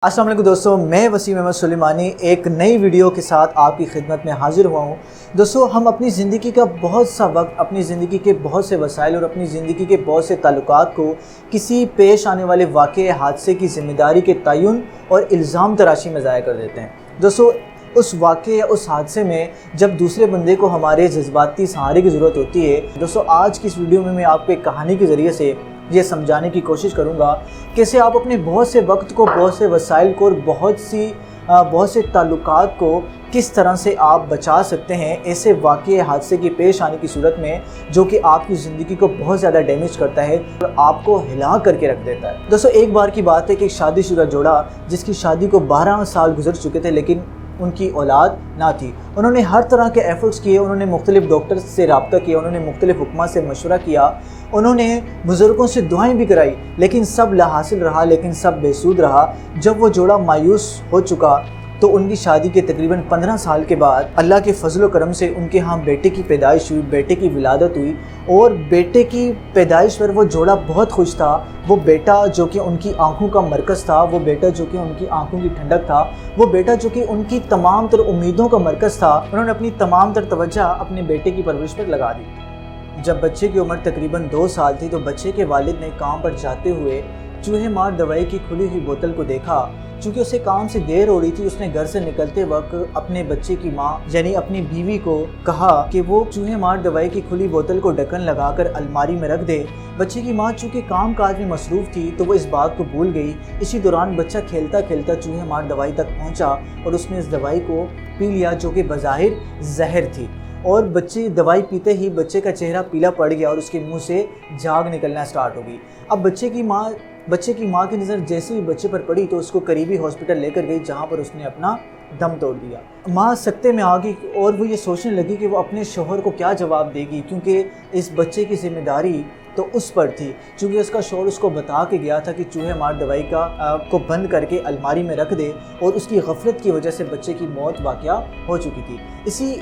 अस्सलाम वालेकुम दोस्तों, मैं वसीम अहमद सुलेमानी एक नई वीडियो के साथ आपकी खिदमत में हाज़िर हुआ हूँ। दोस्तों, हम अपनी ज़िंदगी का बहुत सा वक्त, अपनी ज़िंदगी के बहुत से वसाइल और अपनी ज़िंदगी के बहुत से ताल्लुकात को किसी पेश आने वाले वाक़े हादसे की ज़िम्मेदारी के तयन और इल्ज़ाम तराशी में ज़ाया कर देते हैं। दोस्तों, उस वाक़े या उस हादसे में जब दूसरे बंदे को हमारे जज्बाती सहारे की ज़रूरत होती है। दोस्तों, आज की इस वीडियो में मैं आपको एक कहानी के ज़रिए से ये समझाने की कोशिश करूँगा कैसे आप अपने बहुत से वक्त को, बहुत से वसाइल को और बहुत से ताल्लुकात को किस तरह से आप बचा सकते हैं ऐसे वाक़े हादसे की पेश आने की सूरत में, जो कि आपकी ज़िंदगी को बहुत ज़्यादा डैमेज करता है और आपको हिला करके रख देता है। दोस्तों, एक बार की बात है कि एक शादीशुदा जोड़ा जिसकी शादी को 12 साल गुजर चुके थे, लेकिन उनकी औलाद ना थी। उन्होंने हर तरह के एफ़र्ट्स किए, उन्होंने मुख्तलिफ़ डॉक्टर से रब्ता किया, उन्होंने मुख्तलिफ़ हुक्मा से मशवरा किया, उन्होंने बुज़ुर्गों से दुआएं भी कराई, लेकिन सब लाहासिल रहा, लेकिन सब बेसूद रहा। जब वो जोड़ा मायूस हो चुका तो उनकी शादी के तकरीबन 15 साल के बाद अल्लाह के फजल व करम से उनके यहाँ बेटे की पैदाइश हुई, बेटे की विलादत हुई। और बेटे की पैदाइश पर वो जोड़ा बहुत खुश था। वो बेटा जो कि उनकी आंखों का मरकज़ था, वो बेटा जो कि उनकी आंखों की ठंडक था, वो बेटा जो कि उनकी तमाम तर उम्मीदों का मरकज़ था, उन्होंने अपनी तमाम तर तवज्जो अपने बेटे की परवरिश पर लगा दी। जब बच्चे की उम्र तकरीबन 2 साल थी तो बच्चे के वालिद ने काम पर जाते हुए चूहे मार दवाई की खुली हुई बोतल को देखा। चूँकि उसे काम से देर हो रही थी, उसने घर से निकलते वक्त अपने बच्चे की माँ यानी अपनी बीवी को कहा कि वो चूहे मार दवाई की खुली बोतल को ढक्कन लगाकर अलमारी में रख दे। बच्चे की माँ चूँकि काम काज में मसरूफ़ थी तो वो इस बात को भूल गई। इसी दौरान बच्चा खेलता खेलता चूहे मार दवाई तक पहुँचा और उसने इस दवाई को पी लिया, जो कि बज़ाहिर जहर थी। और बच्चे दवाई पीते ही बच्चे का चेहरा पीला पड़ गया और उसके मुंह से झाग निकलना स्टार्ट हो गई। अब बच्चे की माँ की नज़र जैसे ही बच्चे पर पड़ी तो उसको करीबी हॉस्पिटल लेकर गई, जहाँ पर उसने अपना दम तोड़ दिया। माँ सकते में आ गई और वो ये सोचने लगी कि वो अपने शोहर को क्या जवाब देगी, क्योंकि इस बच्चे की जिम्मेदारी तो उस पर थी। क्योंकि उसका शोहर उसको बता के गया था कि चूहे मार दवाई को बंद करके अलमारी में रख दे, और उसकी गफलत की वजह से बच्चे की मौत वाक़या हो चुकी थी।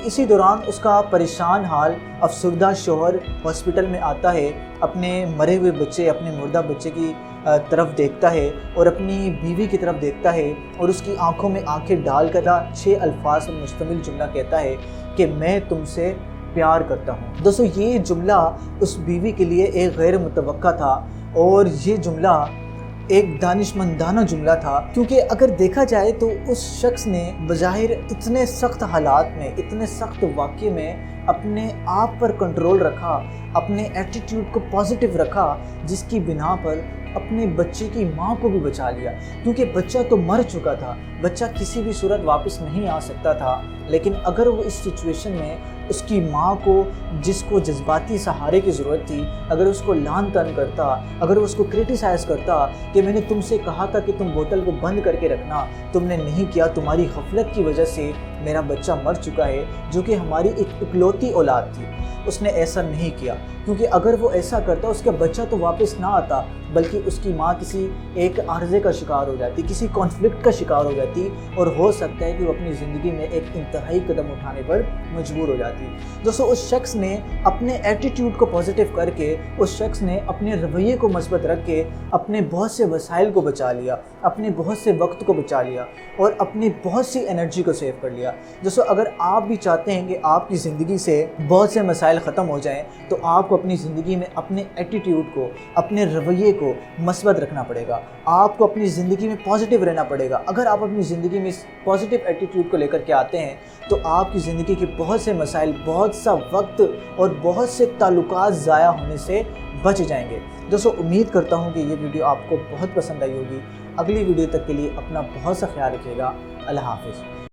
इसी दौरान उसका परेशान हाल अफसरदा शोहर हॉस्पिटल में आता है, अपने मरे हुए बच्चे, अपने मुर्दा बच्चे की तरफ देखता है और अपनी बीवी की तरफ देखता है और उसकी आंखों में आंखें डाल कर 6 अल्फाज पर मुश्तमिल जुमला कहता है कि मैं तुमसे प्यार करता हूँ। दोस्तों, ये जुमला उस बीवी के लिए एक गैर मुतवक्का था और ये जुमला एक दानिशमंदाना जुमला था, क्योंकि अगर देखा जाए तो उस शख्स ने बज़ाहिर इतने सख्त हालात में, इतने सख्त वाक़े में अपने आप पर कंट्रोल रखा, अपने एटीट्यूड को पॉजिटिव रखा, जिसकी बिना पर अपने बच्चे की माँ को भी बचा लिया। क्योंकि बच्चा तो मर चुका था, बच्चा किसी भी सूरत वापस नहीं आ सकता था। लेकिन अगर वो इस सिचुएशन में उसकी माँ को, जिसको जज्बाती सहारे की ज़रूरत थी, अगर उसको लान तान करता, अगर उसको क्रिटिसाइज़ करता कि मैंने तुमसे कहा था कि तुम बोतल को बंद करके रखना, तुमने नहीं किया, तुम्हारी गफलत की वजह से मेरा बच्चा मर चुका है, जो कि हमारी एक इकलौती औलाद थी, उसने ऐसा नहीं किया। क्योंकि अगर वो ऐसा करता उसका बच्चा तो वापस ना आता, बल्कि उसकी माँ किसी एक आर्जे का शिकार हो जाती, किसी कॉन्फ्लिक्ट का शिकार हो जाती, और हो सकता है कि वो अपनी ज़िंदगी में एक इंतहाई कदम उठाने पर मजबूर हो जाती। दोस्तों, उस शख्स ने अपने एटीट्यूड को पॉजिटिव करके, उस शख्स ने अपने रवैये को मस्बत रख के अपने बहुत से वसाइल को बचा लिया, अपने बहुत से वक्त को बचा लिया और अपनी बहुत सी एनर्जी को सेव कर लिया। दोस्तों, अगर आप भी चाहते हैं कि आपकी ज़िंदगी से बहुत से मसाइल ख़त्म हो जाएं, तो आपको अपनी ज़िंदगी में अपने एटीट्यूड को, अपने रवैये को मस्बत रखना पड़ेगा। आपको अपनी ज़िंदगी में पॉजिटिव रहना पड़ेगा। अगर आप अपनी ज़िंदगी में इस पॉजिटिव एटीट्यूड को लेकर के आते हैं तो आपकी ज़िंदगी के बहुत से मसाइल, बहुत सा वक्त और बहुत से ताल्लुकात ज़ाया होने से बच जाएंगे। दोस्तों, उम्मीद करता हूँ कि ये वीडियो आपको बहुत पसंद आई होगी। अगली वीडियो तक के लिए अपना बहुत सा ख्याल रखिएगा। अल्लाह हाफ़िज़।